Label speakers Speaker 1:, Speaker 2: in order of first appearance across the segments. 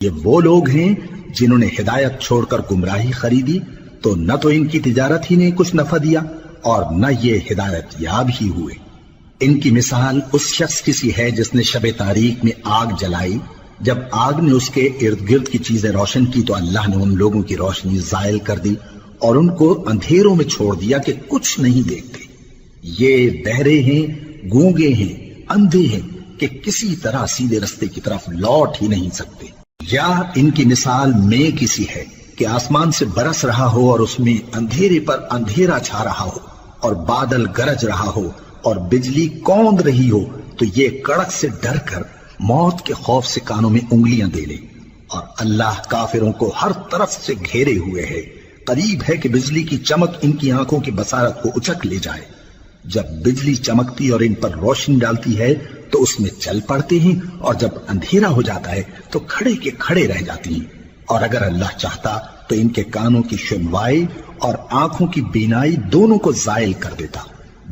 Speaker 1: یہ وہ لوگ ہیں جنہوں نے ہدایت چھوڑ کر گمراہی خریدی، تو نہ تو ان کی تجارت ہی نے کچھ نفع دیا اور نہ یہ ہدایت یاب ہی ہوئے۔ ان کی مثال اس شخص کی سی ہے جس نے شب تاریک میں آگ جلائی، جب آگ نے اس کے ارد گرد کی چیزیں روشن کی تو اللہ نے ان لوگوں کی روشنی زائل کر دی اور ان کو اندھیروں میں چھوڑ دیا کہ کچھ نہیں دیکھتے۔ یہ بہرے ہیں، گونگے ہیں، اندھے ہیں کہ کسی طرح سیدھے رستے کی طرف لوٹ ہی نہیں سکتے۔ یا ان کی مثال میں کسی ہے کہ آسمان سے برس رہا ہو اور اس میں اندھیرے پر اندھیرا چھا رہا ہو اور بادل گرج رہا ہو اور بجلی کوند رہی ہو، تو یہ کڑک سے ڈر کر موت کے خوف سے کانوں میں انگلیاں دے لے۔ اور اللہ کافروں کو ہر طرف سے گھیرے ہوئے ہے، قریب ہے کہ بجلی کی چمک ان کی آنکھوں کی بصارت کو اچک لے جائے۔ جب بجلی چمکتی اور ان پر روشنی ڈالتی ہے تو اس میں چل پڑتے ہیں، اور جب اندھیرا ہو جاتا ہے تو کھڑے کے کھڑے رہ جاتی ہیں۔ اور اگر اللہ چاہتا تو ان کے کانوں کی سنوائی اور آنکھوں کی بینائی دونوں کو زائل کر دیتا۔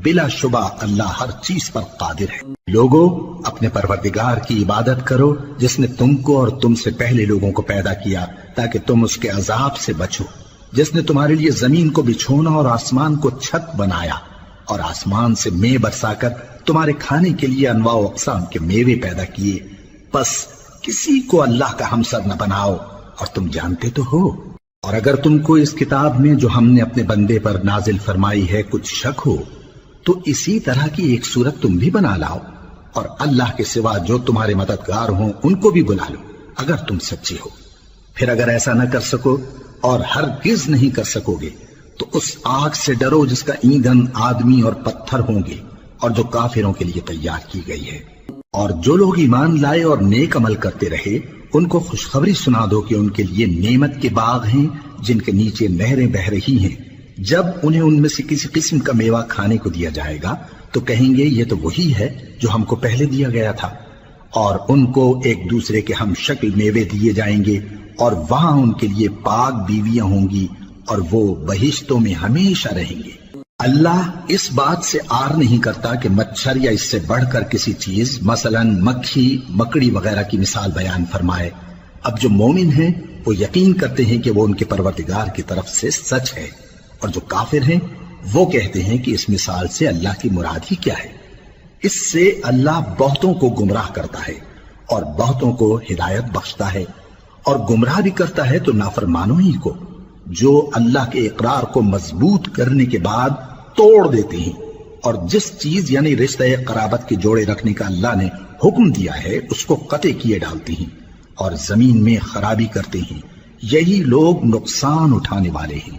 Speaker 1: بلا شبہ اللہ ہر چیز پر قادر ہے۔ لوگو، اپنے پروردگار کی عبادت کرو جس نے تم کو اور تم سے پہلے لوگوں کو پیدا کیا تاکہ تم اس کے عذاب سے بچو، جس نے تمہارے لیے زمین کو بچھونا اور آسمان کو چھت بنایا اور آسمان سے مے برسا کر تمہارے کھانے کے لیے انواع و اقسام کے میوے پیدا کیے۔ پس کسی کو اللہ کا ہمسر نہ بناؤ، اور تم جانتے تو ہو۔ اور اگر تم کو اس کتاب میں جو ہم نے اپنے بندے پر نازل فرمائی ہے کچھ شک ہو تو اسی طرح کی ایک صورت تم بھی بنا لاؤ، اور اللہ کے سوا جو تمہارے مددگار ہوں ان کو بھی بلا لو اگر تم سچے ہو۔ پھر اگر ایسا نہ کر سکو اور ہرگز نہیں کر سکو گے تو اس آگ سے ڈرو جس کا ایندھن آدمی اور پتھر ہوں گے اور جو کافروں کے لیے تیار کی گئی ہے۔ اور جو لوگ ایمان لائے اور نیک عمل کرتے رہے ان کو خوشخبری سنا دو کہ ان کے لیے نعمت کے باغ ہیں جن کے نیچے نہریں بہہ رہی ہیں۔ جب انہیں ان میں سے کسی قسم کا میوہ کھانے کو دیا جائے گا تو کہیں گے یہ تو وہی ہے جو ہم کو پہلے دیا گیا تھا، اور ان کو ایک دوسرے کے ہم شکل میوے دیے جائیں گے، اور وہاں ان کے لیے پاک بیویاں ہوں گی اور وہ بہشتوں میں ہمیشہ رہیں گے۔ اللہ اس بات سے آر نہیں کرتا کہ مچھر یا اس سے بڑھ کر کسی چیز مثلا مکھی، مکڑی وغیرہ کی مثال بیان فرمائے۔ اب جو مومن ہیں وہ یقین کرتے ہیں کہ وہ ان کے پروردگار کی طرف سے سچ ہے، اور جو کافر ہیں وہ کہتے ہیں کہ اس مثال سے اللہ کی مراد ہی کیا ہے۔ اس سے اللہ بہتوں کو گمراہ کرتا ہے اور بہتوں کو ہدایت بخشتا ہے، اور گمراہ بھی کرتا ہے تو نافرمانوں ہی کو، جو اللہ کے اقرار کو مضبوط کرنے کے بعد توڑ دیتے ہیں، اور جس چیز یعنی رشتہ قرابت کے جوڑے رکھنے کا اللہ نے حکم دیا ہے اس کو قطع کیے ڈالتے ہیں اور زمین میں خرابی کرتے ہیں۔ یہی لوگ نقصان اٹھانے والے ہیں۔